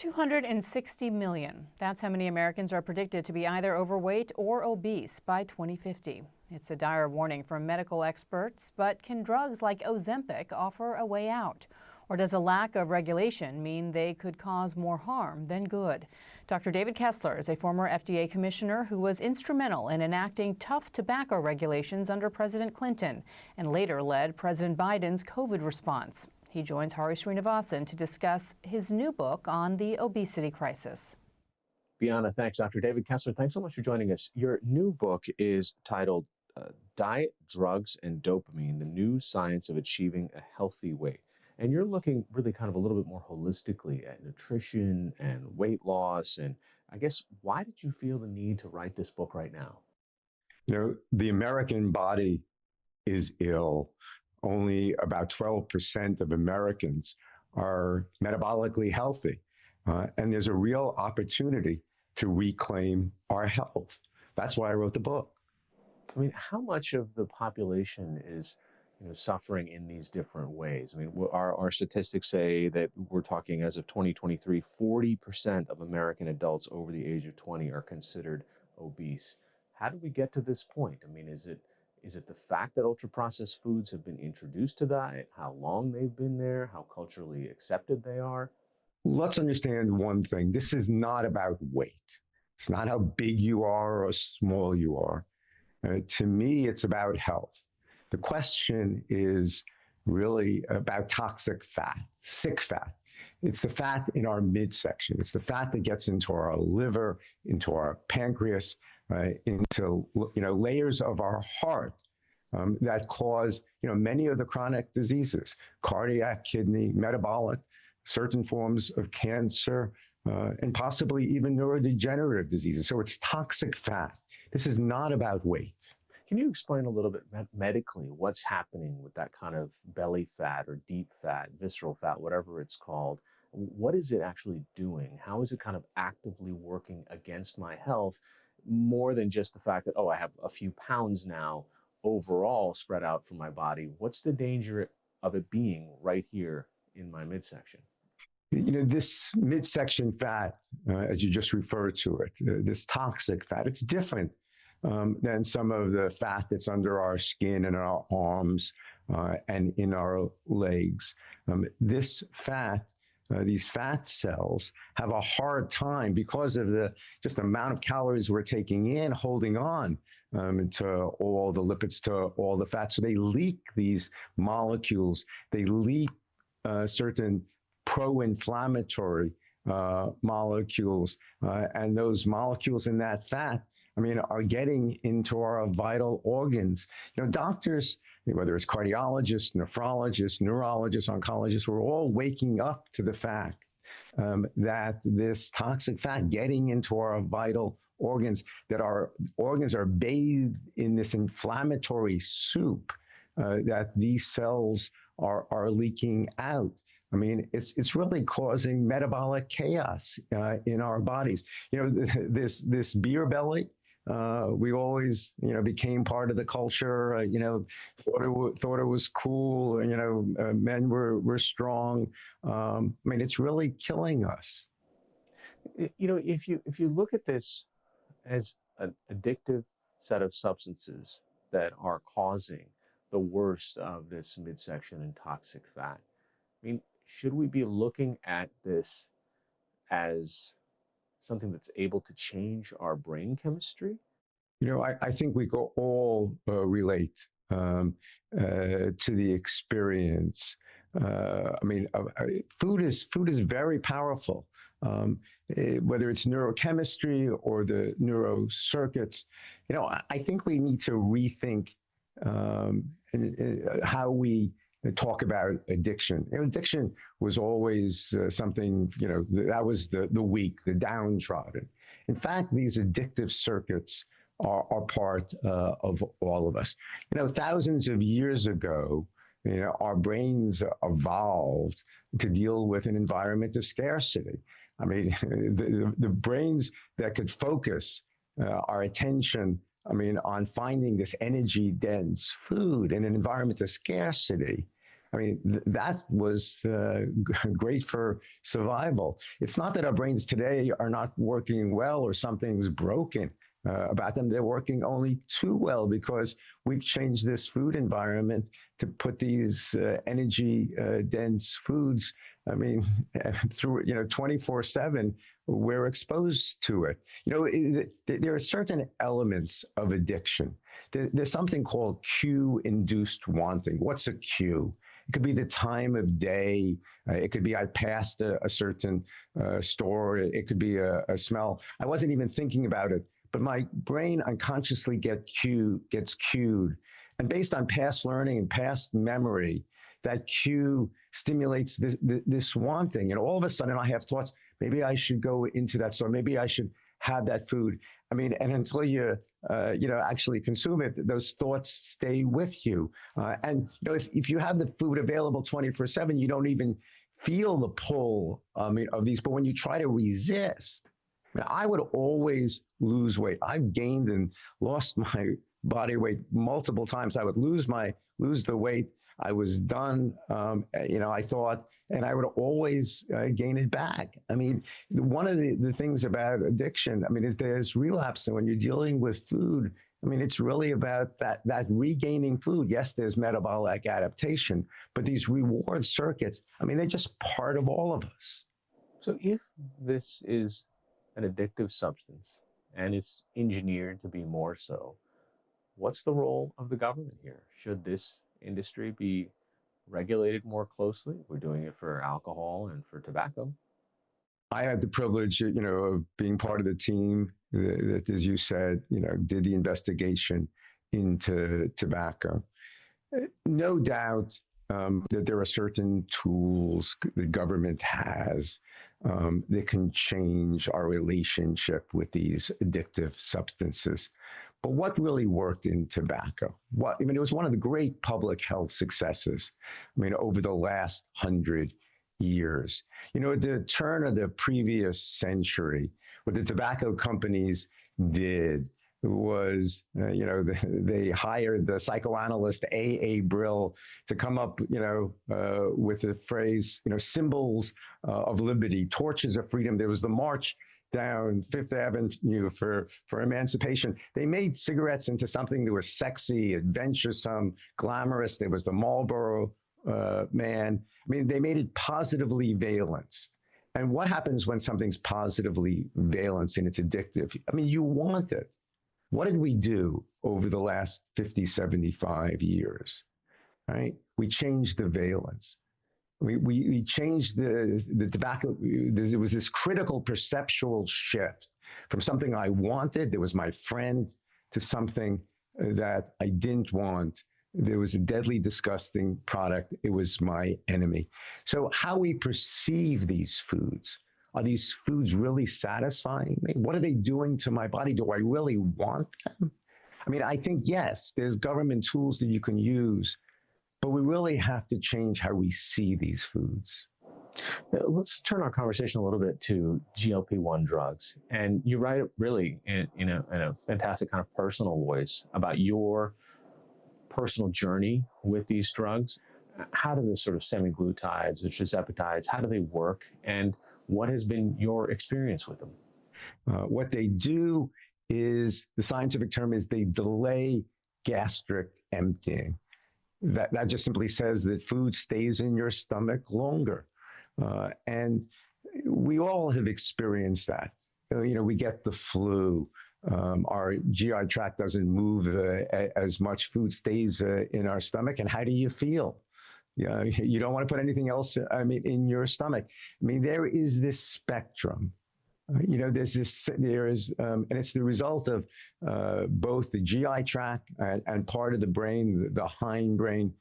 260 million. That's how many Americans are predicted to be either overweight or obese by 2050. It's a dire warning from medical experts, but can drugs like Ozempic offer a way out? Or does a lack of regulation mean they could cause more harm than good? Dr. David Kessler is a former FDA commissioner who was instrumental in enacting tough tobacco regulations under President Clinton and later led President Biden's COVID response. He joins Hari Srinivasan to discuss his new book on the obesity crisis. Bianna, thanks. Dr. David Kessler, thanks so much for joining us. Your new book is titled Diet, Drugs, and Dopamine, The New Science of Achieving a Healthy Weight. And you're looking really kind of a little bit more holistically at nutrition and weight loss. And I guess, why did you feel the need to write this book right now? You know, the American body is ill. Only about 12% of Americans are metabolically healthy. And there's a real opportunity to reclaim our health. That's why I wrote the book. I mean, how much of the population is suffering in these different ways? I mean, our statistics say that we're talking as of 2023, 40% of American adults over the age of 20 are considered obese. How did we get to this point? I mean, is it the fact that ultra-processed foods have been introduced to diet, how long they've been there, how culturally accepted they are? Let's understand one thing. This is not about weight. It's not how big you are or small you are. To me, it's about health. The question is really about toxic fat, sick fat. It's the fat in our midsection. It's the fat that gets into our liver, into our pancreas, into layers of our heart that cause many of the chronic diseases: cardiac, kidney, metabolic, certain forms of cancer, and possibly even neurodegenerative diseases. So it's toxic fat. This is not about weight. Can you explain a little bit medically what's happening with that kind of belly fat or deep fat, visceral fat, whatever it's called? What is it actually doing? How is it kind of actively working against my health, more than just the fact that, oh, I have a few pounds now overall spread out from my body? What's the danger of it being right here in my midsection? This midsection fat, as you just referred to it, this toxic fat, it's different than some of the fat that's under our skin and our arms and in our legs. This fat, these fat cells have a hard time because of the just amount of calories we're taking in, holding on to all the lipids, to all the fat. So they leak these molecules. They leak certain pro-inflammatory molecules, and those molecules in that fat, are getting into our vital organs. Doctors, whether it's cardiologists, nephrologists, neurologists, oncologists, we're all waking up to the fact that this toxic fat getting into our vital organs, that our organs are bathed in this inflammatory soup that these cells are leaking out. It's really causing metabolic chaos in our bodies. This beer belly, we always, became part of the culture. Thought it was cool. Men were strong. It's really killing us. If you look at this as an addictive set of substances that are causing the worst of this midsection and toxic fat, should we be looking at this as something that's able to change our brain chemistry? I think we could all relate to the experience. Food is very powerful. Whether it's neurochemistry or the neurocircuits, I think we need to rethink how we talk about addiction. Addiction was always something, that was the weak, the downtrodden. In fact, these addictive circuits are part of all of us. Thousands of years ago, our brains evolved to deal with an environment of scarcity. The brains that could focus our attention, on finding this energy-dense food in an environment of scarcity, I mean, that was great for survival. It's not that our brains today are not working well or something's broken about them. They're working only too well because we've changed this food environment to put these energy dense foods. I mean, through 24/7, we're exposed to it. There are certain elements of addiction. There's something called cue-induced wanting. What's a cue? It could be the time of day. It could be I passed a certain store. It could be a smell. I wasn't even thinking about it, but my brain unconsciously gets cued. And based on past learning and past memory, that cue stimulates this wanting. And all of a sudden I have thoughts, maybe I should go into that store. Maybe I should have that food. I mean, and until you actually consume it, those thoughts stay with you. And if you have the food available 24/7, you don't even feel the pull of these. But when you try to resist, I would always lose weight. I've gained and lost my body weight multiple times. I would lose the weight. I was done, I thought, and I would always gain it back. I mean, one of the things about addiction, I mean, is there's relapse. And when you're dealing with food, I mean, it's really about that regaining food. Yes, there's metabolic adaptation, but these reward circuits, I mean, they're just part of all of us. So if this is an addictive substance and it's engineered to be more so, what's the role of the government here? Should this industry be regulated more closely? We're doing it for alcohol and for tobacco. I had the privilege, of being part of the team that, as you said, did the investigation into tobacco. No doubt that there are certain tools the government has that can change our relationship with these addictive substances. But what really worked in tobacco? It was one of the great public health successes, over the last 100 years. At the turn of the previous century, what the tobacco companies did was, they hired the psychoanalyst A.A. Brill to come up, with the phrase, symbols of liberty, torches of freedom. There was the march down Fifth Avenue for emancipation. They made cigarettes into something that was sexy, adventuresome, glamorous. There was the Marlboro man. I mean, they made it positively valenced. And what happens when something's positively valenced and it's addictive? I mean, you want it. What did we do over the last 50, 75 years, right? We changed the valence. We changed the tobacco. There was this critical perceptual shift from something I wanted, that was my friend, to something that I didn't want. There was a deadly, disgusting product. It was my enemy. So how we perceive these foods, are these foods really satisfying me? What are they doing to my body? Do I really want them? I mean, I think, yes, there's government tools that you can use, but we really have to change how we see these foods. Let's turn our conversation a little bit to GLP-1 drugs. And you write really in a fantastic kind of personal voice about your personal journey with these drugs. How do the sort of semaglutides, the tirzepatides, how do they work? And what has been your experience with them? What they do is, the scientific term is, they delay gastric emptying. That just simply says that food stays in your stomach longer. And we all have experienced that. We get the flu. Our GI tract doesn't move as much. Food stays in our stomach. And how do you feel? You don't want to put anything else, in your stomach. There is this spectrum. And it's the result of both the GI tract and part of the brain, the hindbrain.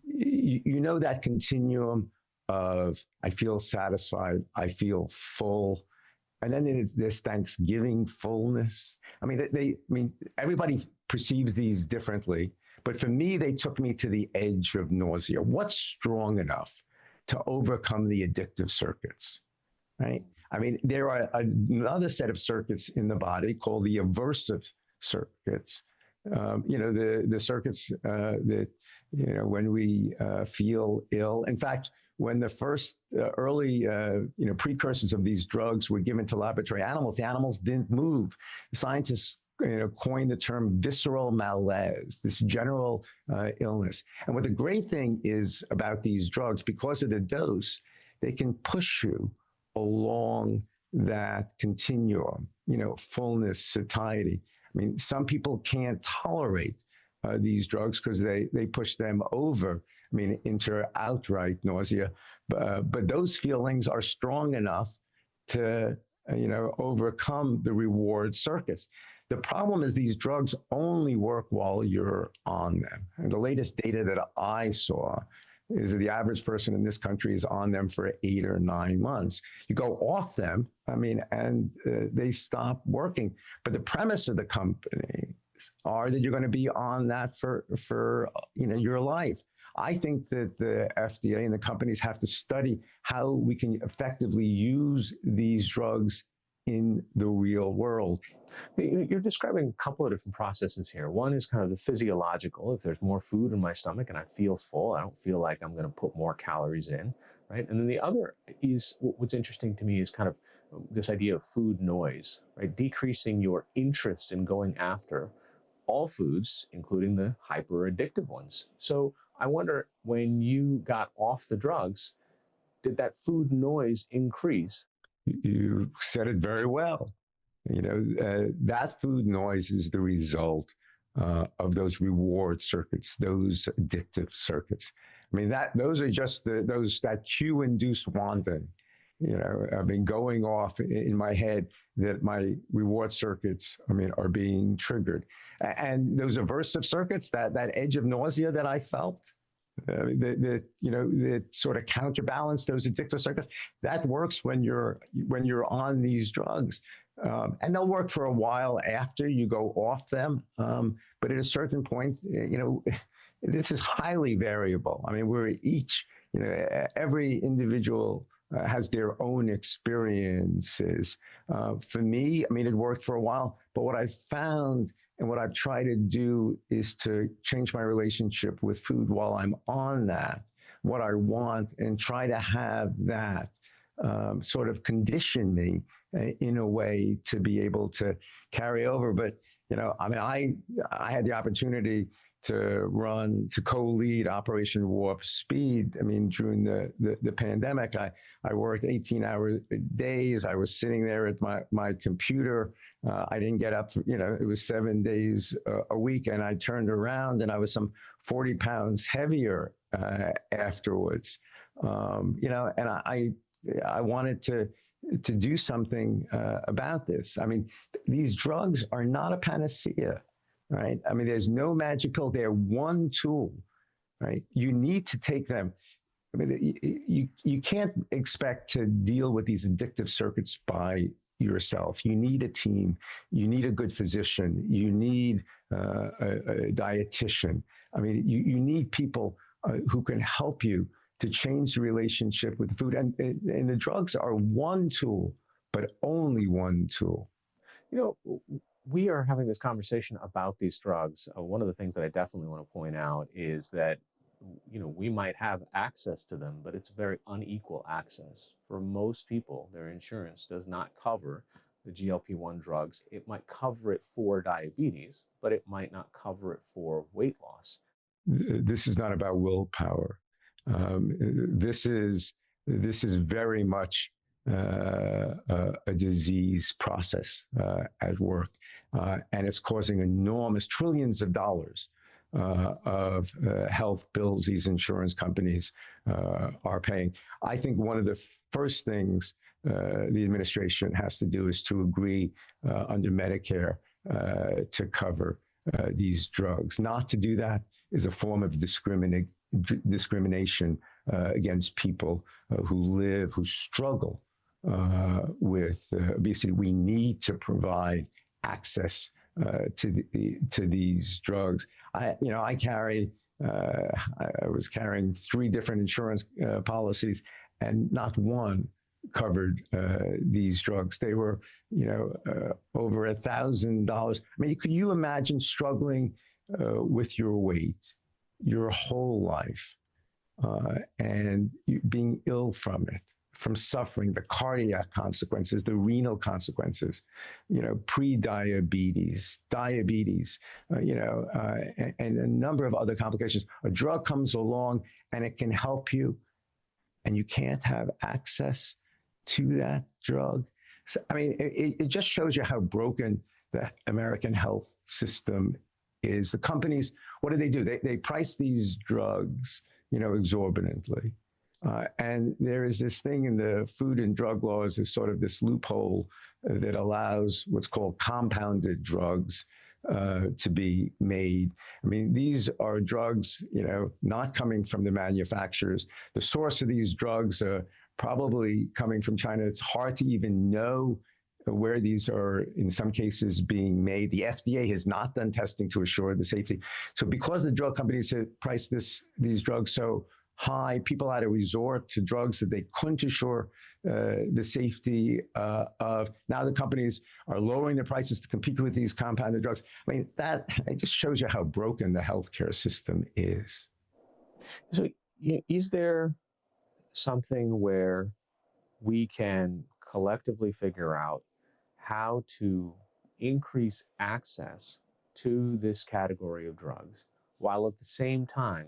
That continuum of, I feel satisfied, I feel full. And then it's this Thanksgiving fullness. Everybody perceives these differently. But for me, they took me to the edge of nausea. What's strong enough to overcome the addictive circuits, right? There are another set of circuits in the body called the aversive circuits The circuits that, when we feel ill. In fact, when the first early, precursors of these drugs were given to laboratory animals, the animals didn't move. Scientists, coined the term visceral malaise, this general illness. And what the great thing is about these drugs, because of the dose, they can push you along that continuum, fullness, satiety. I mean, some people can't tolerate these drugs because they push them over, into outright nausea. But those feelings are strong enough to, overcome the reward circuits. The problem is these drugs only work while you're on them. And the latest data that I saw is that the average person in this country is on them for 8 or 9 months. You go off them, and they stop working. But the premise of the company are that you're going to be on that for your life. I think that the FDA and the companies have to study how we can effectively use these drugs in the real world. You're describing a couple of different processes here. One is kind of the physiological. If there's more food in my stomach and I feel full, I don't feel like I'm going to put more calories in, right? And then the other is, what's interesting to me is kind of this idea of food noise, right? Decreasing your interest in going after all foods, including the hyper addictive ones. So I wonder, when you got off the drugs, did that food noise increase? You said it very well. That food noise is the result of those reward circuits, those addictive circuits. Those are just that cue-induced wanting. Going off in my head that my reward circuits, are being triggered, and those aversive circuits, that edge of nausea that I felt, that sort of counterbalance those addictive circuits, that works when you're on these drugs, and they'll work for a while after you go off them. But at a certain point, this is highly variable. We're each, every individual has their own experiences. For me, it worked for a while, but what I found and what I've tried to do is to change my relationship with food while I'm on that, what I want, and try to have that sort of condition me in a way to be able to carry over. But, I had the opportunity to co-lead Operation Warp Speed. During the pandemic, I worked 18-hour days. I was sitting there at my computer. I didn't get up, it was 7 days a week, and I turned around and I was some 40 pounds heavier afterwards. And I wanted to do something about this. These drugs are not a panacea. Right? There's no magic pill. They're one tool, right? You need to take them. You can't expect to deal with these addictive circuits by yourself. You need a team. You need a good physician. You need a dietitian. You need people who can help you to change the relationship with food. And the drugs are one tool, but only one tool. We are having this conversation about these drugs. One of the things that I definitely want to point out is that, we might have access to them, but it's very unequal access. For most people, their insurance does not cover the GLP-1 drugs. It might cover it for diabetes, but it might not cover it for weight loss. This is not about willpower. This is very much a disease process at work. And it's causing enormous trillions of dollars of health bills these insurance companies are paying. I think one of the first things the administration has to do is to agree under Medicare to cover these drugs. Not to do that is a form of discrimination against people who struggle with obesity. We need to provide access to these drugs. I was carrying 3 different insurance policies, and not one covered these drugs. They were, over $1,000. I mean, could you imagine struggling with your weight your whole life and being ill from it, from suffering the cardiac consequences, the renal consequences, pre-diabetes, diabetes, and a number of other complications. A drug comes along and it can help you, and you can't have access to that drug. So, I mean, it just shows you how broken the American health system is. The companies, what do? They price these drugs, exorbitantly. And there is this thing in the food and drug laws, is sort of this loophole that allows what's called compounded drugs to be made. I mean, these are drugs, not coming from the manufacturers. The source of these drugs are probably coming from China. It's hard to even know where these are, in some cases, being made. The FDA has not done testing to assure the safety. So because the drug companies have priced these drugs so high, people had to resort to drugs that they couldn't assure the safety of. Now the companies are lowering their prices to compete with these compounded drugs. I mean, it just shows you how broken the healthcare system is. So is there something where we can collectively figure out how to increase access to this category of drugs while at the same time,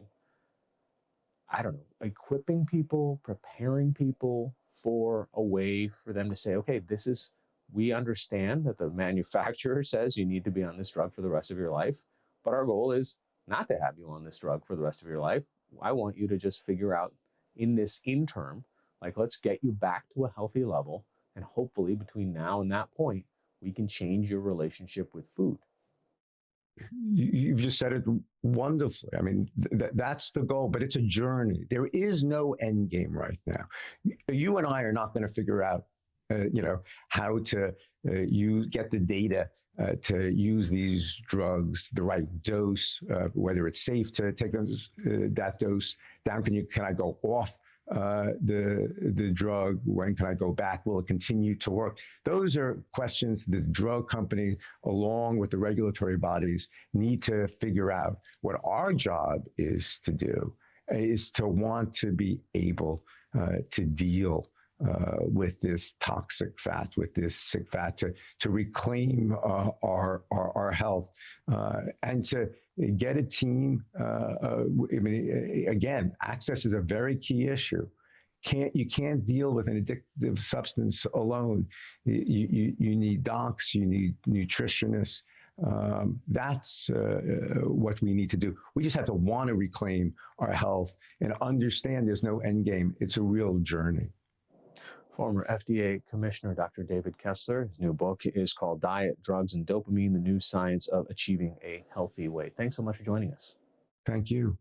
I don't know, equipping people, preparing people for a way for them to say, okay, we understand that the manufacturer says you need to be on this drug for the rest of your life, but our goal is not to have you on this drug for the rest of your life. I want you to just figure out in this interim, let's get you back to a healthy level. And hopefully between now and that point, we can change your relationship with food. You've just said it wonderfully. I mean, that's the goal, but it's a journey. There is no end game right now. You and I are not going to figure out, how to get the data to use these drugs, the right dose, whether it's safe to take that dose down. Can I go off the drug? When can I go back? Will it continue to work? Those are questions the drug company, along with the regulatory bodies, need to figure out. What our job is to do is to want to be able to deal with this toxic fat, with this sick fat, to reclaim our health, and to get a team. Again, access is a very key issue. You can't deal with an addictive substance alone. You need docs, you need nutritionists. That's what we need to do. We just have to want to reclaim our health and understand there's no end game. It's a real journey. Former FDA Commissioner Dr. David Kessler, his new book is called Diet, Drugs, and Dopamine, The New Science of Achieving a Healthy Weight. Thanks so much for joining us. Thank you.